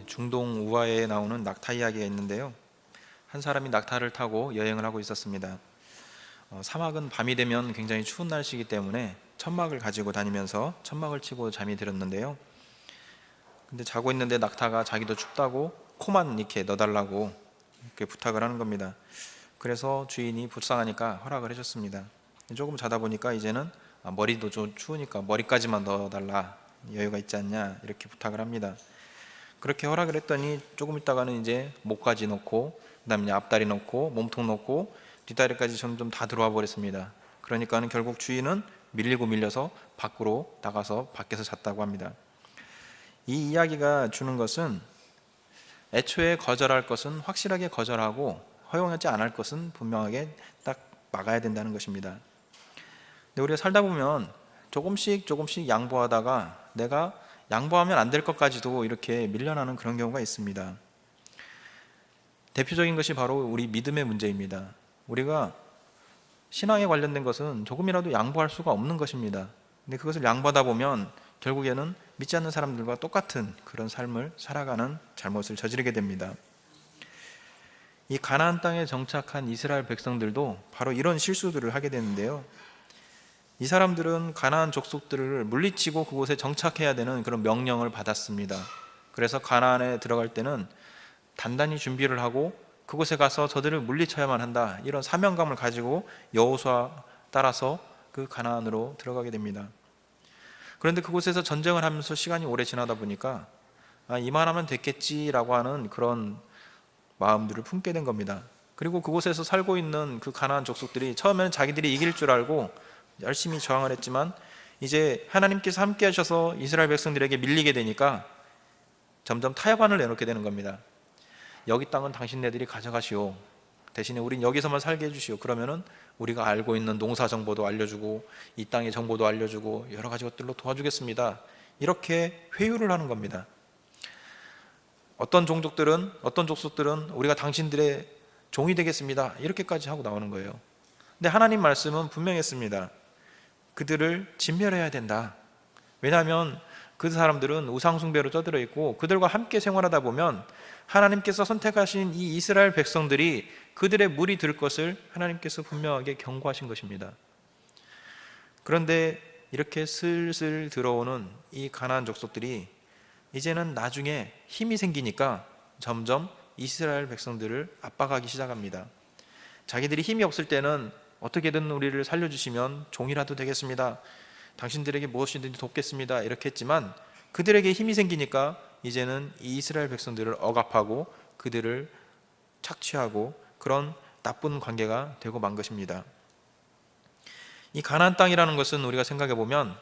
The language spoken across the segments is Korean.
중동 우하에 나오는 낙타 이야기가 있는데요. 한 사람이 낙타를 타고 여행을 하고 있었습니다. 사막은 밤이 되면 굉장히 추운 날씨이기 때문에 천막을 가지고 다니면서 천막을 치고 잠이 들었는데요. 근데 자고 있는데 낙타가 자기도 춥다고 코만 이렇게 넣어달라고 이렇게 부탁을 하는 겁니다. 그래서 주인이 불쌍하니까 허락을 해줬습니다. 조금 자다 보니까 이제는 머리도 좀 추우니까 머리까지만 넣어달라, 여유가 있지 않냐, 이렇게 부탁을 합니다. 그렇게 허락을 했더니 조금 있다가는 이제 목까지 넣고, 그 다음에 앞다리 넣고, 몸통 넣고, 뒷다리까지 점점 다 들어와 버렸습니다. 그러니까는 결국 주인은 밀리고 밀려서 밖으로 나가서 밖에서 잤다고 합니다. 이 이야기가 주는 것은 애초에 거절할 것은 확실하게 거절하고 허용하지 않을 것은 분명하게 딱 막아야 된다는 것입니다. 근데 우리가 살다 보면 조금씩 양보하다가 내가 양보하면 안 될 것까지도 이렇게 밀려나는 그런 경우가 있습니다. 대표적인 것이 바로 우리 믿음의 문제입니다. 우리가 신앙에 관련된 것은 조금이라도 양보할 수가 없는 것입니다. 근데 그것을 양보하다 보면 결국에는 믿지 않는 사람들과 똑같은 그런 삶을 살아가는 잘못을 저지르게 됩니다. 이 가나안 땅에 정착한 이스라엘 백성들도 바로 이런 실수들을 하게 되는데요. 이 사람들은 가나안 족속들을 물리치고 그곳에 정착해야 되는 그런 명령을 받았습니다. 그래서 가나안에 들어갈 때는 단단히 준비를 하고 그곳에 가서 저들을 물리쳐야만 한다, 이런 사명감을 가지고 여호수아 따라서 그 가나안으로 들어가게 됩니다. 그런데 그곳에서 전쟁을 하면서 시간이 오래 지나다 보니까 이만하면 됐겠지라고 하는 그런 마음들을 품게 된 겁니다. 그리고 그곳에서 살고 있는 그 가나안 족속들이 처음에는 자기들이 이길 줄 알고 열심히 저항을 했지만 이제 하나님께서 함께 하셔서 이스라엘 백성들에게 밀리게 되니까 점점 타협안을 내놓게 되는 겁니다. 여기 땅은 당신네들이 가져가시오, 대신에 우린 여기서만 살게 해주시오. 그러면은 우리가 알고 있는 농사 정보도 알려주고 이 땅의 정보도 알려주고 여러 가지 것들로 도와주겠습니다, 이렇게 회유를 하는 겁니다. 어떤 족속들은 우리가 당신들의 종이 되겠습니다, 이렇게까지 하고 나오는 거예요. 근데 하나님 말씀은 분명했습니다. 그들을 진멸해야 된다. 왜냐하면 그 사람들은 우상숭배로 쩌들어 있고 그들과 함께 생활하다 보면 하나님께서 선택하신 이 이스라엘 백성들이 그들의 물이 들 것을 하나님께서 분명하게 경고하신 것입니다. 그런데 이렇게 슬슬 들어오는 이 가나안 족속들이 이제는 나중에 힘이 생기니까 점점 이스라엘 백성들을 압박하기 시작합니다. 자기들이 힘이 없을 때는 어떻게든 우리를 살려주시면 종이라도 되겠습니다, 당신들에게 무엇이든지 돕겠습니다, 이렇게 했지만 그들에게 힘이 생기니까 이제는 이 이스라엘 백성들을 억압하고 그들을 착취하고 그런 나쁜 관계가 되고 만 것입니다. 이 가나안 땅이라는 것은 우리가 생각해 보면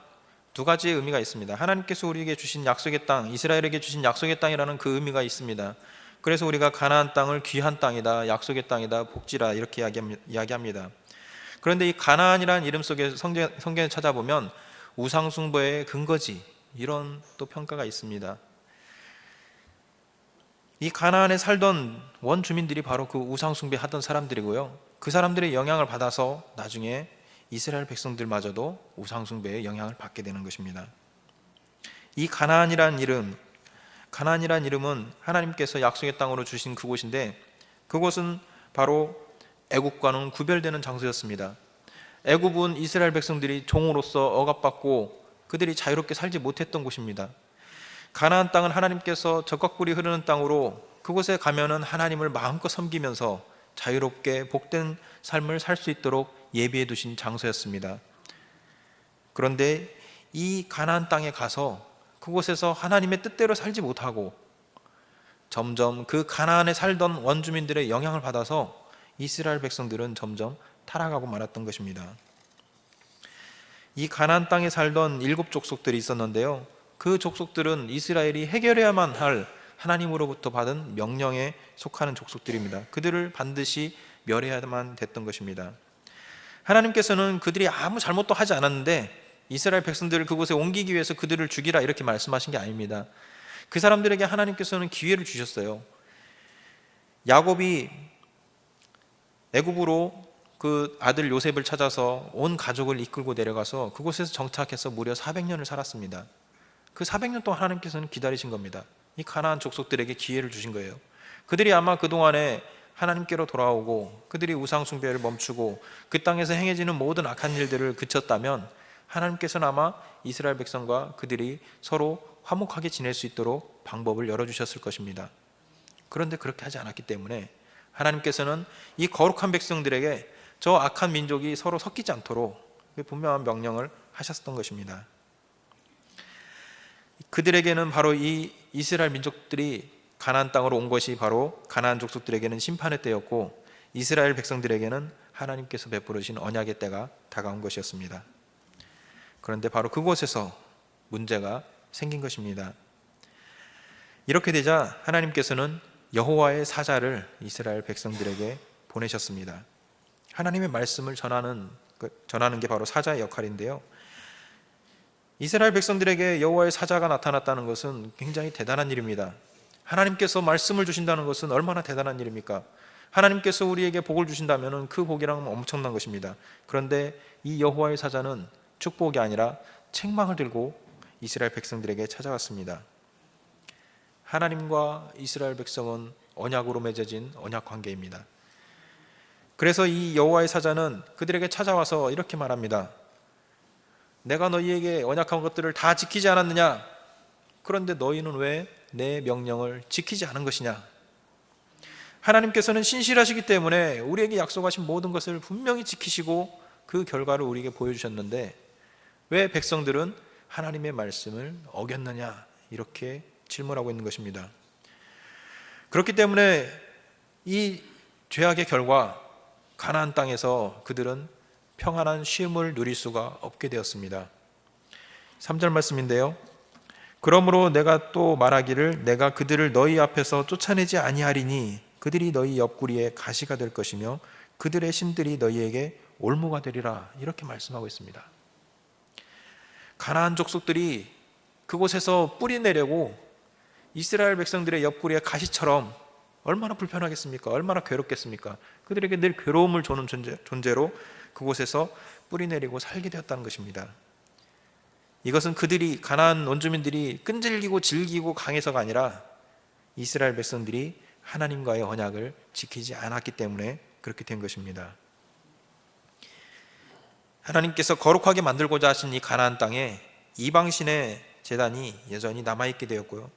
두 가지의 의미가 있습니다. 하나님께서 우리에게 주신 약속의 땅, 이스라엘에게 주신 약속의 땅이라는 그 의미가 있습니다. 그래서 우리가 가나안 땅을 귀한 땅이다, 약속의 땅이다, 복지라 이렇게 이야기합니다. 그런데 이 가나안이라는 이름 속에 성경에 찾아보면 우상숭배의 근거지, 이런 또 평가가 있습니다. 이 가나안에 살던 원주민들이 바로 그 우상숭배 하던 사람들이고요, 그 사람들의 영향을 받아서 나중에 이스라엘 백성들마저도 우상숭배의 영향을 받게 되는 것입니다. 이 가나안이라는 이름은 하나님께서 약속의 땅으로 주신 그곳인데 그곳은 바로 애굽과는 구별되는 장소였습니다. 애굽은 이스라엘 백성들이 종으로서 억압받고 그들이 자유롭게 살지 못했던 곳입니다. 가나안 땅은 하나님께서 적과 꿀이 흐르는 땅으로 그곳에 가면은 하나님을 마음껏 섬기면서 자유롭게 복된 삶을 살 수 있도록 예비해 두신 장소였습니다. 그런데 이 가나안 땅에 가서 그곳에서 하나님의 뜻대로 살지 못하고 점점 그 가나안에 살던 원주민들의 영향을 받아서 이스라엘 백성들은 점점 타락하고 말았던 것입니다. 이 가나안 땅에 살던 7 족속들이 있었는데요, 그 족속들은 이스라엘이 해결해야만 할 하나님으로부터 받은 명령에 속하는 족속들입니다. 그들을 반드시 멸해야만 됐던 것입니다. 하나님께서는 그들이 아무 잘못도 하지 않았는데 이스라엘 백성들을 그곳에 옮기기 위해서 그들을 죽이라 이렇게 말씀하신 게 아닙니다. 그 사람들에게 하나님께서는 기회를 주셨어요. 야곱이 애굽으로 그 아들 요셉을 찾아서 온 가족을 이끌고 내려가서 그곳에서 정착해서 무려 400년을 살았습니다. 그 400년 동안 하나님께서는 기다리신 겁니다. 이 가나안 족속들에게 기회를 주신 거예요. 그들이 아마 그동안에 하나님께로 돌아오고 그들이 우상 숭배를 멈추고 그 땅에서 행해지는 모든 악한 일들을 그쳤다면 하나님께서는 아마 이스라엘 백성과 그들이 서로 화목하게 지낼 수 있도록 방법을 열어주셨을 것입니다. 그런데 그렇게 하지 않았기 때문에 하나님께서는 이 거룩한 백성들에게 저 악한 민족이 서로 섞이지 않도록 분명한 명령을 하셨던 것입니다. 그들에게는 바로 이 이스라엘 민족들이 가나안 땅으로 온 것이 바로 가나안 족속들에게는 심판의 때였고 이스라엘 백성들에게는 하나님께서 베푸르신 언약의 때가 다가온 것이었습니다. 그런데 바로 그곳에서 문제가 생긴 것입니다. 이렇게 되자 하나님께서는 여호와의 사자를 이스라엘 백성들에게 보내셨습니다. 하나님의 말씀을 전하는 게 바로 사자의 역할인데요. 이스라엘 백성들에게 여호와의 사자가 나타났다는 것은 굉장히 대단한 일입니다. 하나님께서 말씀을 주신다는 것은 얼마나 대단한 일입니까? 하나님께서 우리에게 복을 주신다면 그 복이란 엄청난 것입니다. 그런데 이 여호와의 사자는 축복이 아니라 책망을 들고 이스라엘 백성들에게 찾아왔습니다. 하나님과 이스라엘 백성은 언약으로 맺어진 언약 관계입니다. 그래서 이 여호와의 사자는 그들에게 찾아와서 이렇게 말합니다. 내가 너희에게 언약한 것들을 다 지키지 않았느냐? 그런데 너희는 왜 내 명령을 지키지 않은 것이냐? 하나님께서는 신실하시기 때문에 우리에게 약속하신 모든 것을 분명히 지키시고 그 결과를 우리에게 보여주셨는데 왜 백성들은 하나님의 말씀을 어겼느냐? 이렇게 질문하고 있는 것입니다. 그렇기 때문에 이 죄악의 결과 가나안 땅에서 그들은 평안한 쉼을 누릴 수가 없게 되었습니다. 3절 말씀인데요. 그러므로 내가 또 말하기를 내가 그들을 너희 앞에서 쫓아내지 아니하리니 그들이 너희 옆구리에 가시가 될 것이며 그들의 신들이 너희에게 올무가 되리라. 이렇게 말씀하고 있습니다. 가나안 족속들이 그곳에서 뿌리 내려고 이스라엘 백성들의 옆구리에 가시처럼 얼마나 불편하겠습니까? 얼마나 괴롭겠습니까? 그들에게 늘 괴로움을 주는 존재로 그곳에서 뿌리 내리고 살게 되었다는 것입니다. 이것은 그들이 가나안 원주민들이 끈질기고 질기고 강해서가 아니라 이스라엘 백성들이 하나님과의 언약을 지키지 않았기 때문에 그렇게 된 것입니다. 하나님께서 거룩하게 만들고자 하신 이 가나안 땅에 이방신의 제단이 여전히 남아있게 되었고요.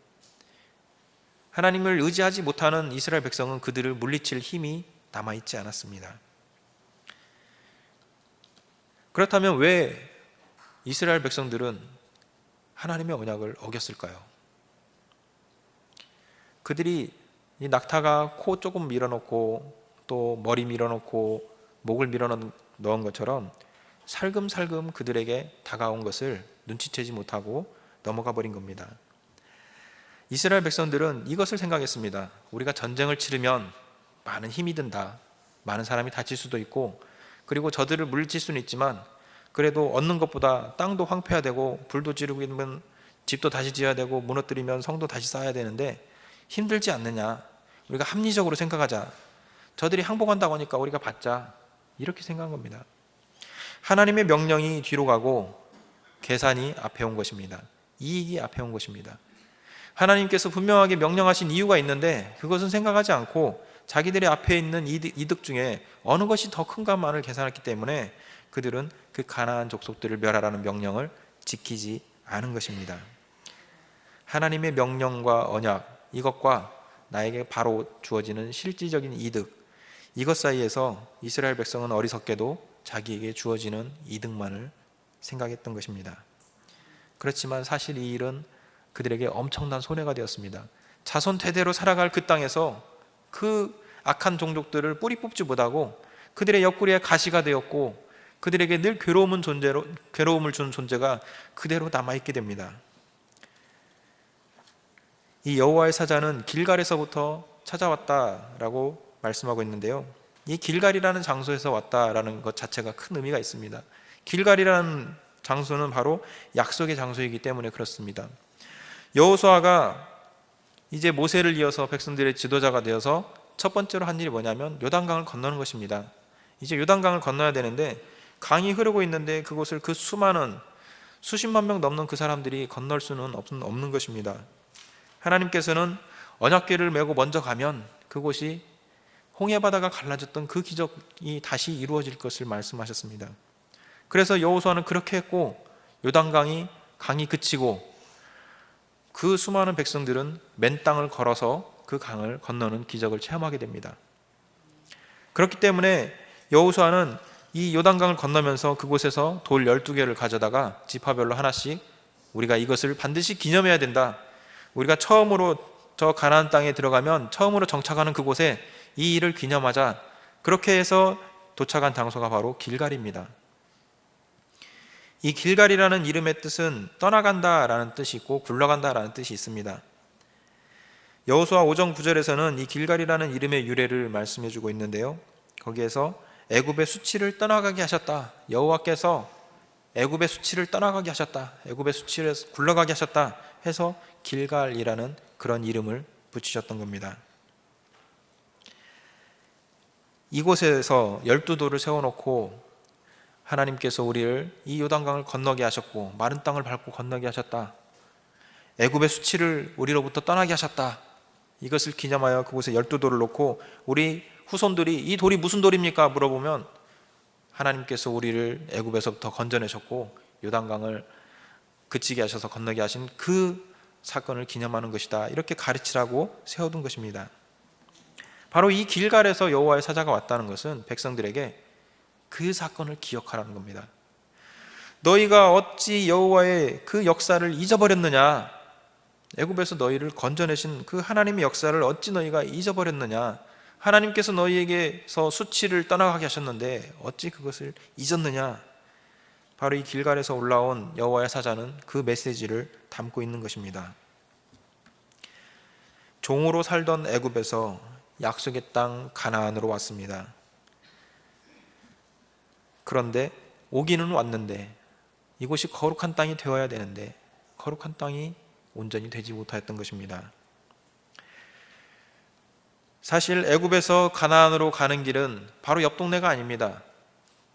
하나님을 의지하지 못하는 이스라엘 백성은 그들을 물리칠 힘이 남아있지 않았습니다. 그렇다면 왜 이스라엘 백성들은 하나님의 언약을 어겼을까요? 그들이 이 낙타가 코 조금 밀어놓고 또 머리 밀어놓고 목을 밀어넣은 것처럼 살금살금 그들에게 다가온 것을 눈치채지 못하고 넘어가 버린 겁니다. 이스라엘 백성들은 이것을 생각했습니다. 우리가 전쟁을 치르면 많은 힘이 든다. 많은 사람이 다칠 수도 있고 그리고 저들을 물리칠 수는 있지만 그래도 얻는 것보다 땅도 황폐해야 되고 불도 지르고 있으면 집도 다시 지어야 되고 무너뜨리면 성도 다시 쌓아야 되는데 힘들지 않느냐. 우리가 합리적으로 생각하자. 저들이 항복한다고 하니까 우리가 받자. 이렇게 생각한 겁니다. 하나님의 명령이 뒤로 가고 계산이 앞에 온 것입니다. 이익이 앞에 온 것입니다. 하나님께서 분명하게 명령하신 이유가 있는데 그것은 생각하지 않고 자기들의 앞에 있는 이득 중에 어느 것이 더 큰가만을 계산했기 때문에 그들은 그 가나안 족속들을 멸하라는 명령을 지키지 않은 것입니다. 하나님의 명령과 언약, 이것과 나에게 바로 주어지는 실질적인 이득, 이것 사이에서 이스라엘 백성은 어리석게도 자기에게 주어지는 이득만을 생각했던 것입니다. 그렇지만 사실 이 일은 그들에게 엄청난 손해가 되었습니다. 자손 대대로 살아갈 그 땅에서 그 악한 종족들을 뿌리 뽑지 못하고 그들의 옆구리에 가시가 되었고 그들에게 늘 괴로움을 주는 존재가 그대로 남아있게 됩니다. 이 여호와의 사자는 길갈에서부터 찾아왔다라고 말씀하고 있는데요. 이 길갈이라는 장소에서 왔다라는 것 자체가 큰 의미가 있습니다. 길갈이라는 장소는 바로 약속의 장소이기 때문에 그렇습니다. 여호수아가 이제 모세를 이어서 백성들의 지도자가 되어서 첫 번째로 한 일이 뭐냐면 요단강을 건너는 것입니다. 이제 요단강을 건너야 되는데 강이 흐르고 있는데 그곳을 그 수많은 수십만 명 넘는 그 사람들이 건널 수는 없는 것입니다. 하나님께서는 언약궤를 메고 먼저 가면 그곳이 홍해바다가 갈라졌던 그 기적이 다시 이루어질 것을 말씀하셨습니다. 그래서 여호수아는 그렇게 했고, 요단강이 강이 그치고 그 수많은 백성들은 맨 땅을 걸어서 그 강을 건너는 기적을 체험하게 됩니다. 그렇기 때문에 여호수아는 이 요단강을 건너면서 그곳에서 돌 12개를 가져다가 지파별로 하나씩 우리가 이것을 반드시 기념해야 된다. 우리가 처음으로 저 가나안 땅에 들어가면 처음으로 정착하는 그곳에 이 일을 기념하자. 그렇게 해서 도착한 장소가 바로 길갈입니다. 이 길갈이라는 이름의 뜻은 떠나간다라는 뜻이 있고 굴러간다라는 뜻이 있습니다. 여호수아 5장 9절에서는 이 길갈이라는 이름의 유래를 말씀해 주고 있는데요, 거기에서 애굽의 수치를 떠나가게 하셨다, 여호와께서 애굽의 수치를 떠나가게 하셨다, 애굽의 수치를 굴러가게 하셨다 해서 길갈이라는 그런 이름을 붙이셨던 겁니다. 이곳에서 12돌을 세워놓고 하나님께서 우리를 이 요단강을 건너게 하셨고 마른 땅을 밟고 건너게 하셨다, 애굽의 수치를 우리로부터 떠나게 하셨다, 이것을 기념하여 그곳에 12돌을 놓고 우리 후손들이 이 돌이 무슨 돌입니까? 물어보면 하나님께서 우리를 애굽에서부터 건져내셨고 요단강을 그치게 하셔서 건너게 하신 그 사건을 기념하는 것이다, 이렇게 가르치라고 세워둔 것입니다. 바로 이 길갈에서 여호와의 사자가 왔다는 것은 백성들에게 그 사건을 기억하라는 겁니다. 너희가 어찌 여호와의 그 역사를 잊어버렸느냐, 애굽에서 너희를 건져내신 그 하나님의 역사를 어찌 너희가 잊어버렸느냐, 하나님께서 너희에게서 수치를 떠나가게 하셨는데 어찌 그것을 잊었느냐. 바로 이 길갈에서 올라온 여호와의 사자는 그 메시지를 담고 있는 것입니다. 종으로 살던 애굽에서 약속의 땅 가나안으로 왔습니다. 그런데 오기는 왔는데 이곳이 거룩한 땅이 되어야 되는데 거룩한 땅이 온전히 되지 못하였던 것입니다. 사실 애굽에서 가나안으로 가는 길은 바로 옆 동네가 아닙니다.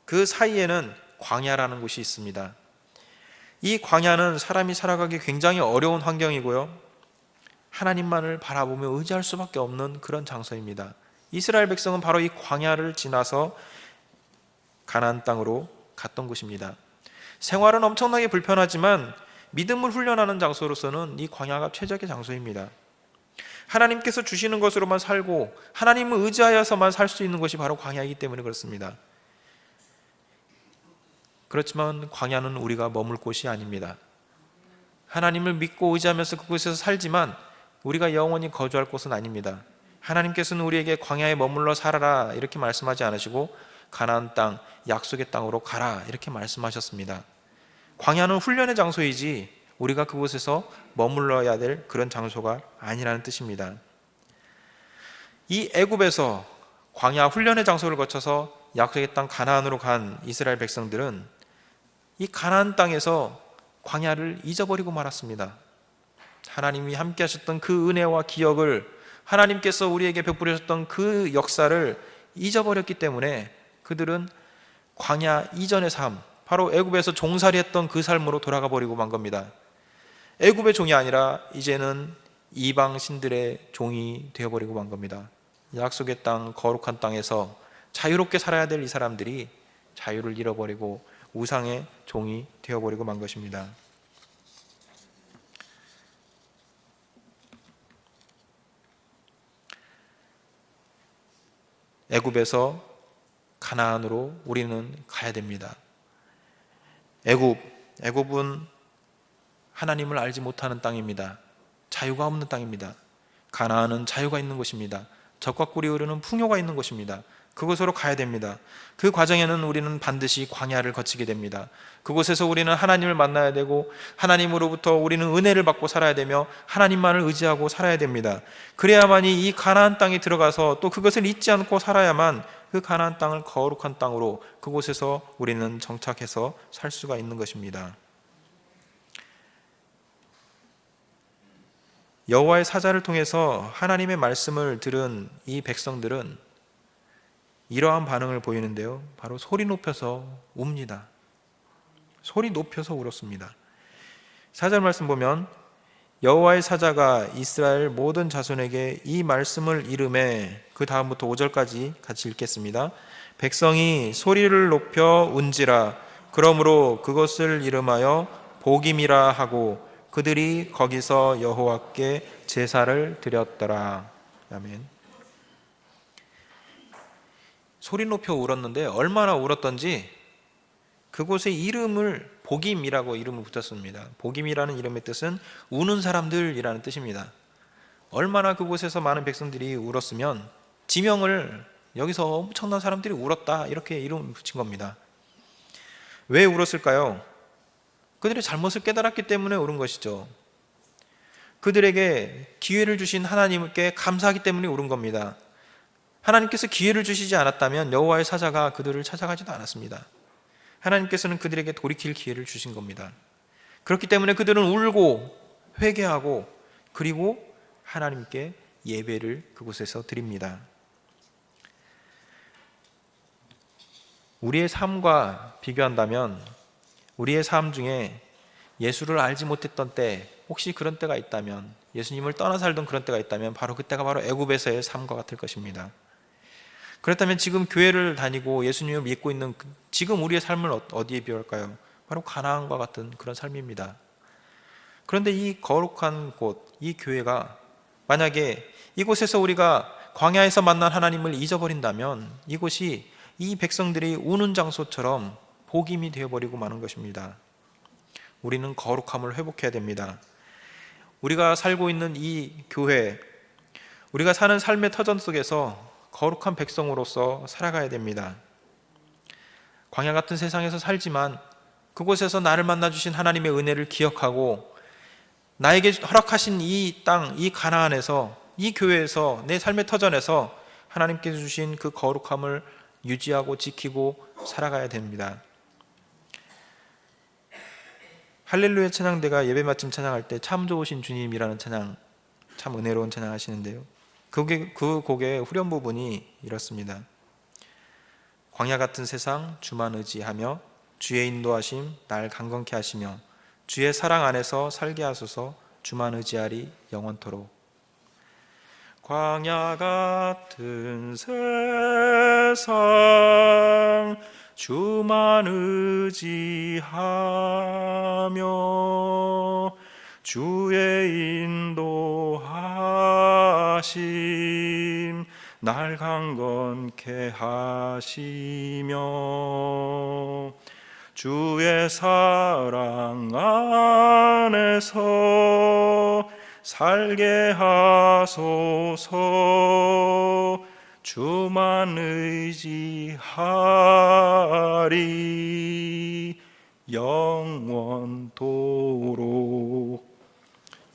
그 사이에는 광야라는 곳이 있습니다. 이 광야는 사람이 살아가기 굉장히 어려운 환경이고요, 하나님만을 바라보며 의지할 수밖에 없는 그런 장소입니다. 이스라엘 백성은 바로 이 광야를 지나서 가나안 땅으로 갔던 곳입니다. 생활은 엄청나게 불편하지만 믿음을 훈련하는 장소로서는 이 광야가 최적의 장소입니다. 하나님께서 주시는 것으로만 살고 하나님을 의지하여서만 살 수 있는 것이 바로 광야이기 때문에 그렇습니다. 그렇지만 광야는 우리가 머물 곳이 아닙니다. 하나님을 믿고 의지하면서 그곳에서 살지만 우리가 영원히 거주할 곳은 아닙니다. 하나님께서는 우리에게 광야에 머물러 살아라 이렇게 말씀하지 않으시고 가나안 땅, 약속의 땅으로 가라 이렇게 말씀하셨습니다. 광야는 훈련의 장소이지 우리가 그곳에서 머물러야 될 그런 장소가 아니라는 뜻입니다. 이 애굽에서 광야 훈련의 장소를 거쳐서 약속의 땅 가나안으로 간 이스라엘 백성들은 이 가나안 땅에서 광야를 잊어버리고 말았습니다. 하나님이 함께 하셨던 그 은혜와 기억을, 하나님께서 우리에게 베풀으셨던 그 역사를 잊어버렸기 때문에 그들은 광야 이전의 삶, 바로 애굽에서 종살이했던 그 삶으로 돌아가 버리고 만 겁니다. 애굽의 종이 아니라 이제는 이방 신들의 종이 되어버리고 만 겁니다. 약속의 땅, 거룩한 땅에서 자유롭게 살아야 될 이 사람들이 자유를 잃어버리고 우상의 종이 되어버리고 만 것입니다. 애굽에서 가나안으로 우리는 가야 됩니다. 애굽은 하나님을 알지 못하는 땅입니다. 자유가 없는 땅입니다. 가나안은 자유가 있는 곳입니다. 젖과 꿀이 흐르는 풍요가 있는 곳입니다. 그곳으로 가야 됩니다. 그 과정에는 우리는 반드시 광야를 거치게 됩니다. 그곳에서 우리는 하나님을 만나야 되고 하나님으로부터 우리는 은혜를 받고 살아야 되며 하나님만을 의지하고 살아야 됩니다. 그래야만이 이 가나안 땅에 들어가서 또 그것을 잊지 않고 살아야만 그 가나안 땅을 거룩한 땅으로 그곳에서 우리는 정착해서 살 수가 있는 것입니다. 여호와의 사자를 통해서 하나님의 말씀을 들은 이 백성들은 이러한 반응을 보이는데요, 바로 소리 높여서 웁니다. 소리 높여서 울었습니다. 4절 말씀 보면 여호와의 사자가 이스라엘 모든 자손에게 이 말씀을 이르매, 그 다음부터 5절까지 같이 읽겠습니다. 백성이 소리를 높여 운지라. 그러므로 그것을 이름하여 복임이라 하고 그들이 거기서 여호와께 제사를 드렸더라. 아멘. 소리 높여 울었는데 얼마나 울었던지 그곳의 이름을 복임이라고 이름을 붙였습니다. 복임이라는 이름의 뜻은 우는 사람들이라는 뜻입니다. 얼마나 그곳에서 많은 백성들이 울었으면 지명을 여기서 엄청난 사람들이 울었다 이렇게 이름을 붙인 겁니다. 왜 울었을까요? 그들의 잘못을 깨달았기 때문에 울은 것이죠. 그들에게 기회를 주신 하나님께 감사하기 때문에 울은 겁니다. 하나님께서 기회를 주시지 않았다면 여호와의 사자가 그들을 찾아가지도 않았습니다. 하나님께서는 그들에게 돌이킬 기회를 주신 겁니다. 그렇기 때문에 그들은 울고 회개하고 그리고 하나님께 예배를 그곳에서 드립니다. 우리의 삶과 비교한다면 우리의 삶 중에 예수를 알지 못했던 때, 혹시 그런 때가 있다면, 예수님을 떠나 살던 그런 때가 있다면 바로 그때가 바로 애굽에서의 삶과 같을 것입니다. 그렇다면 지금 교회를 다니고 예수님을 믿고 있는 지금 우리의 삶을 어디에 비할까요? 바로 가나안과 같은 그런 삶입니다. 그런데 이 거룩한 곳, 이 교회가 만약에 이곳에서 우리가 광야에서 만난 하나님을 잊어버린다면 이곳이 이 백성들이 우는 장소처럼 복임이 되어버리고 마는 것입니다. 우리는 거룩함을 회복해야 됩니다. 우리가 살고 있는 이 교회, 우리가 사는 삶의 터전 속에서 거룩한 백성으로서 살아가야 됩니다. 광야 같은 세상에서 살지만 그곳에서 나를 만나주신 하나님의 은혜를 기억하고 나에게 허락하신 이 땅, 이 가나안에서, 이 교회에서, 내 삶의 터전에서 하나님께서 주신 그 거룩함을 유지하고 지키고 살아가야 됩니다. 할렐루야 찬양대가 예배 마침 찬양할 때 참 좋으신 주님이라는 찬양, 참 은혜로운 찬양 하시는데요, 그 곡의 후렴 부분이 이렇습니다. 광야 같은 세상 주만 의지하며 주의 인도하심 날 강건케 하시며 주의 사랑 안에서 살게 하소서 주만 의지하리 영원토록. 광야 같은 세상 주만 의지하며 주의 인도하심 날 강건케 하시며 주의 사랑 안에서 살게 하소서 주만 의지하리 영원토록.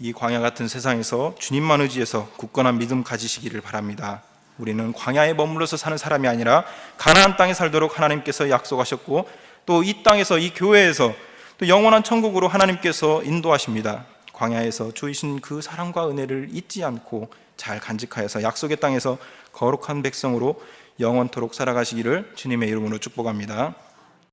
이 광야 같은 세상에서 주님만 의지해서 굳건한 믿음 가지시기를 바랍니다. 우리는 광야에 머물러서 사는 사람이 아니라 가나안 땅에 살도록 하나님께서 약속하셨고 또 이 땅에서, 이 교회에서 또 영원한 천국으로 하나님께서 인도하십니다. 광야에서 주이신 그 사랑과 은혜를 잊지 않고 잘 간직하여서 약속의 땅에서 거룩한 백성으로 영원토록 살아가시기를 주님의 이름으로 축복합니다.